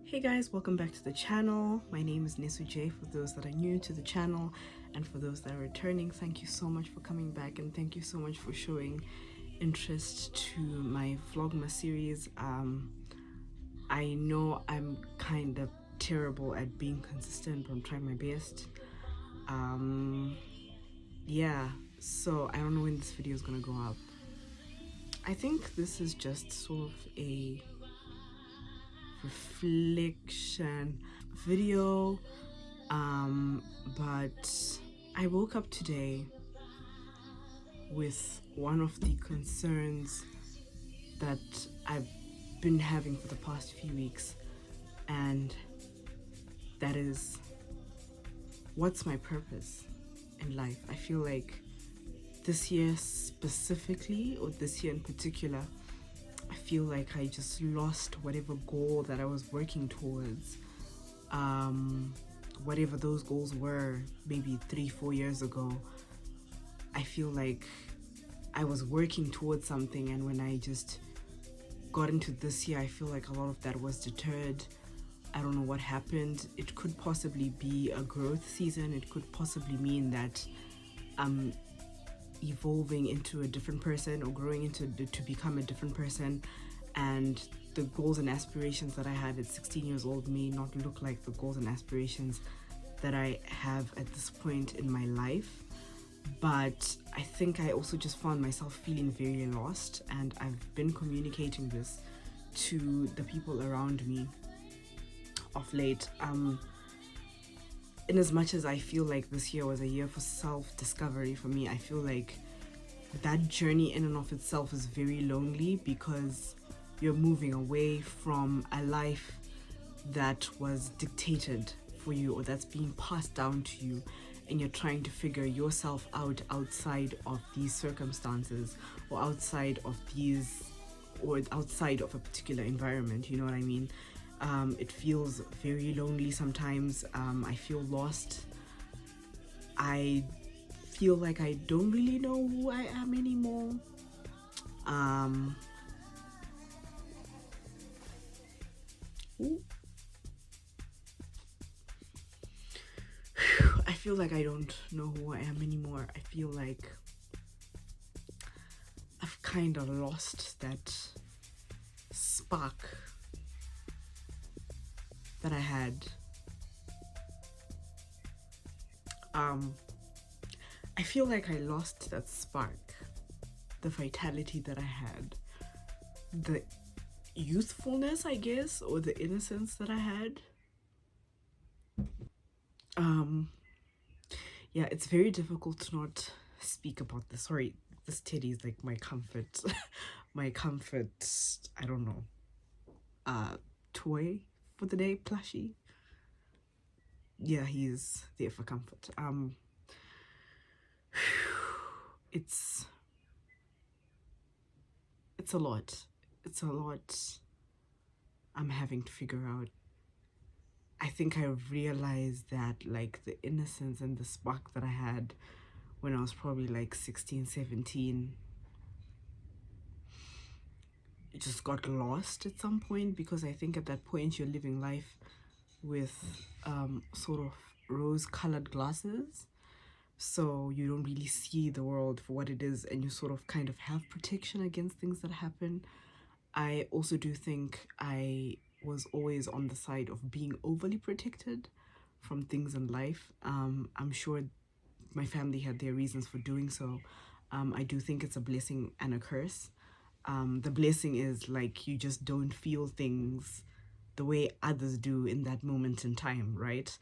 Hey guys, welcome back to the channel. My name is Nesu J for those that are new to the channel, and for those that are returning, thank you so much for coming back, and thank you so much for showing interest to my Vlogmas series. I know I'm kind of terrible at being consistent, but I'm trying my best. Yeah, so I don't know when this video is gonna go up. I think this is just sort of a reflection video, but I woke up today with one of the concerns that I've been having for the past few weeks, and that is, what's my purpose in life? I feel like this year specifically, or this year in particular, I feel like I just lost whatever goal that I was working towards. Whatever those goals were, maybe 3-4 years ago, I feel like I was working towards something, and when I just got into this year, I feel like a lot of that was deterred. I don't know what happened. It could possibly be a growth season. It could possibly mean that I'm evolving into a different person, or growing into to become a different person, and the goals and aspirations that I had at 16 years old may not look like the goals and aspirations that I have at this point in my life. But I think I also just found myself feeling very lost, and I've been communicating this to the people around me of late. In as much as I feel like this year was a year for self-discovery for me, I feel like that journey in and of itself is very lonely, because you're moving away from a life that was dictated for you, or that's being passed down to you, and you're trying to figure yourself out outside of these circumstances, or outside of a particular environment. You know what I mean? It feels very lonely sometimes. I feel lost. I feel like I don't really know who I am anymore. I feel like I don't know who I am anymore. I feel like I've kind of lost that spark that I had. I feel like I lost that spark, the vitality that I had, the youthfulness, I guess, or the innocence that I had. Yeah, it's very difficult to not speak about this. Sorry, this teddy is like my comfort, my comfort, I don't know, toy for the day, plushie. Yeah, he's there for comfort. It's a lot. It's a lot I'm having to figure out. I think I realized that, like, the innocence and the spark that I had when I was probably like 16, 17, it just got lost at some point, because I think at that point you're living life with sort of rose-colored glasses, so you don't really see the world for what it is, and you sort of kind of have protection against things that happen. I also do think I was always on the side of being overly protected from things in life. I'm sure my family had their reasons for doing so. I do think it's a blessing and a curse. The blessing is, like, you just don't feel things the way others do in that moment in time, right?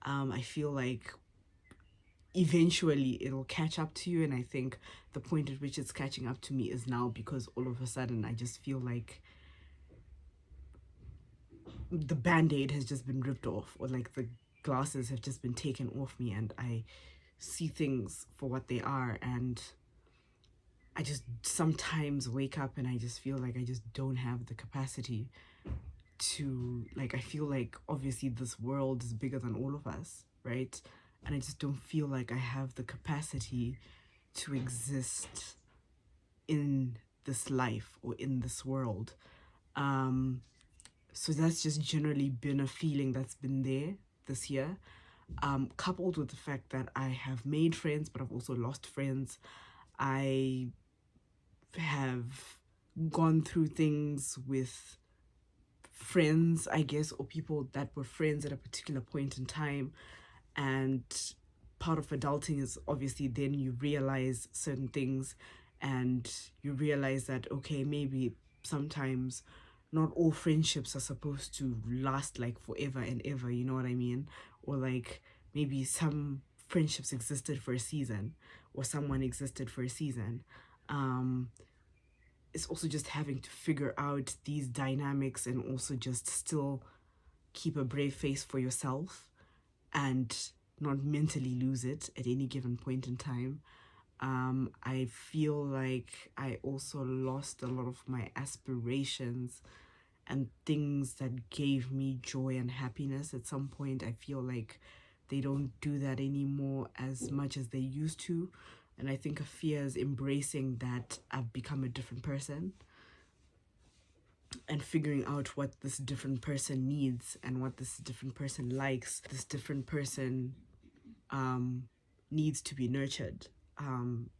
I feel like eventually it'll catch up to you, and I think the point at which it's catching up to me is now, because all of a sudden I just feel like the band-aid has just been ripped off, or like the glasses have just been taken off me, and I see things for what they are, and I just sometimes wake up and I just feel like I just don't have the capacity to, like, I feel like obviously this world is bigger than all of us, right? And I just don't feel like I have the capacity to exist in this life or in this world. So that's just generally been a feeling that's been there this year, coupled with the fact that I have made friends, but I've also lost friends. I have gone through things with friends, I guess, or people that were friends at a particular point in time. And part of adulting is obviously then you realize certain things, and you realize that, okay, maybe sometimes not all friendships are supposed to last like forever and ever, you know what I mean? Or like maybe some friendships existed for a season, or someone existed for a season. It's also just having to figure out these dynamics, and also just still keep a brave face for yourself and not mentally lose it at any given point in time. I feel like I also lost a lot of my aspirations and things that gave me joy and happiness at some point. I feel like they don't do that anymore as much as they used to. And I think a fear is embracing that I've become a different person, and figuring out what this different person needs and what this different person likes. This different person needs to be nurtured.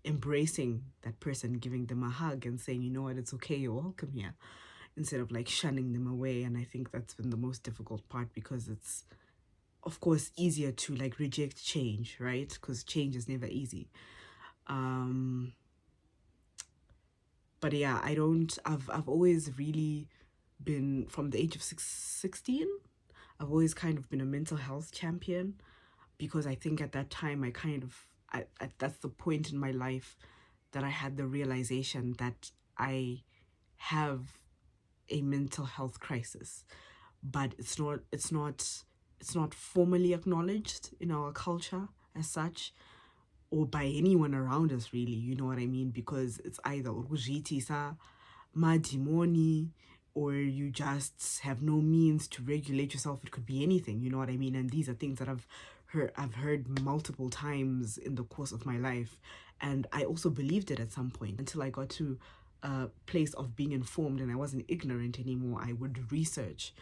Embracing that person, giving them a hug and saying, you know what, it's okay, you're welcome here, instead of like shunning them away. And I think that's been the most difficult part, because it's of course easier to like reject change, right? Because change is never easy. But yeah, I've always really been, from the age of 16, I've always kind of been a mental health champion, because I think at that time that's the point in my life that I had the realization that I have a mental health crisis, but it's not formally acknowledged in our culture as such, or by anyone around us, really, you know what I mean? Because it's either urujitisa, madimoni, or you just have no means to regulate yourself. It could be anything, you know what I mean? And these are things that I've heard multiple times in the course of my life. And I also believed it at some point, until I got to a place of being informed and I wasn't ignorant anymore. I would research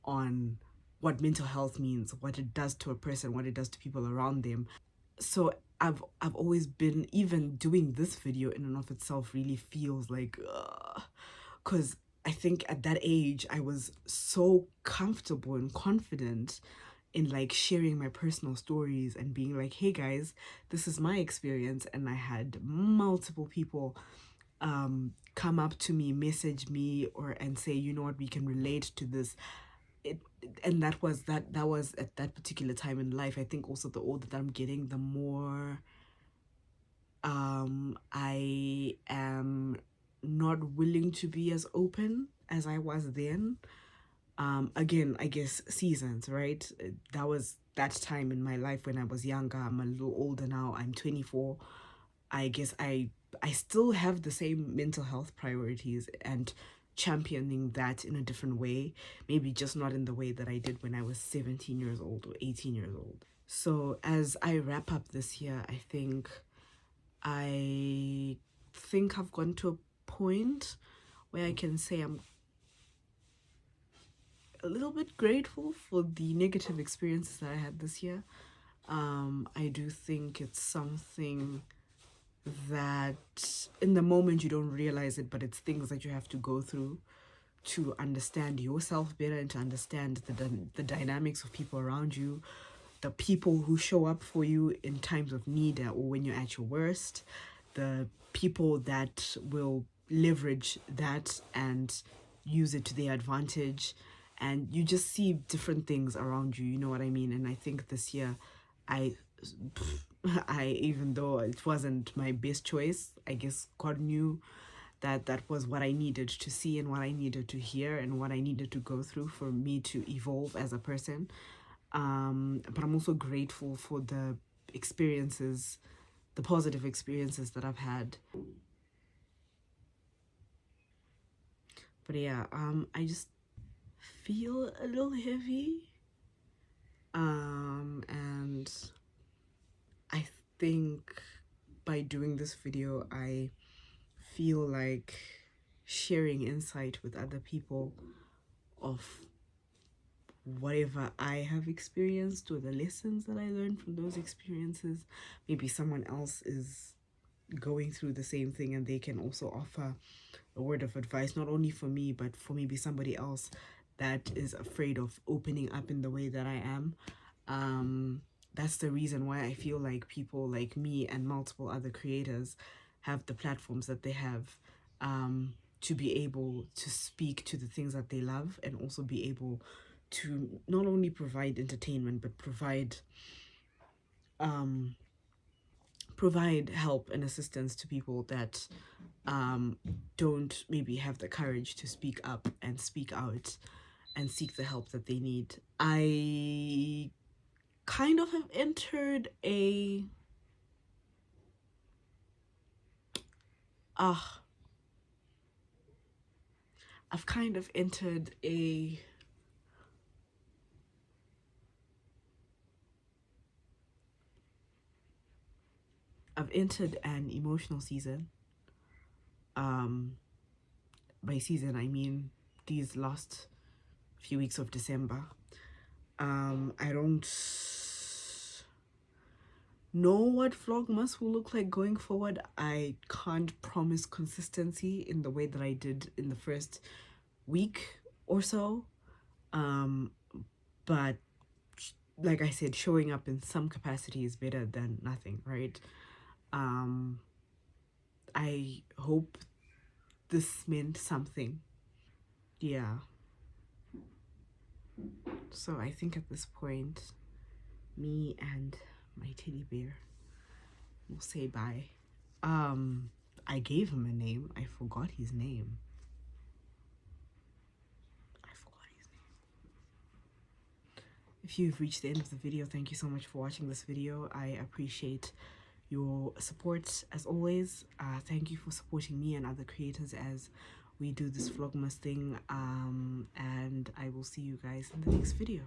on what mental health means, what it does to a person, what it does to people around them. So I've always been, even doing this video in and of itself really feels like, because I think at that age I was so comfortable and confident in like sharing my personal stories and being like, hey guys, this is my experience. And I had multiple people come up to me, message me, or and say, you know what, we can relate to this. it and that was at that particular time in life. I think also the older that I'm getting, the more I am not willing to be as open as I was then. Again, I guess seasons, right? That was that time in my life when I was younger. I'm a little older now. I'm 24. I guess I still have the same mental health priorities and championing that in a different way, maybe just not in the way that I did when I was 17 years old or 18 years old. So as I wrap up this year, I think I've gone to a point where I can say I'm a little bit grateful for the negative experiences that I had this year. I do think it's something that in the moment you don't realize it, but it's things that you have to go through to understand yourself better and to understand the dynamics of people around you, the people who show up for you in times of need or when you're at your worst, the people that will leverage that and use it to their advantage. And you just see different things around you, you know what I mean? And I think this year I even though it wasn't my best choice, I guess God knew that that was what I needed to see and what I needed to hear and what I needed to go through for me to evolve as a person. But I'm also grateful for the experiences, the positive experiences that I've had. But yeah, I just feel a little heavy. And I think by doing this video, I feel like sharing insight with other people of whatever I have experienced or the lessons that I learned from those experiences. Maybe someone else is going through the same thing and they can also offer a word of advice, not only for me, but for maybe somebody else that is afraid of opening up in the way that I am. That's the reason why I feel like people like me and multiple other creators have the platforms that they have, to be able to speak to the things that they love, and also be able to not only provide entertainment but provide help and assistance to people that don't maybe have the courage to speak up and speak out and seek the help that they need. I kind of have entered a I've kind of entered a I've entered an emotional season. By season I mean these last few weeks of December. I don't know what Vlogmas will look like going forward. I can't promise consistency in the way that I did in the first week or so. But like I said, showing up in some capacity is better than nothing, right? I hope this meant something. Yeah. So I think at this point, me and my teddy bear will say bye. I gave him a name. I forgot his name. If you've reached the end of the video, thank you so much for watching this video. I appreciate your support as always. Thank you for supporting me and other creators as we do this Vlogmas thing. And I will see you guys in the next video.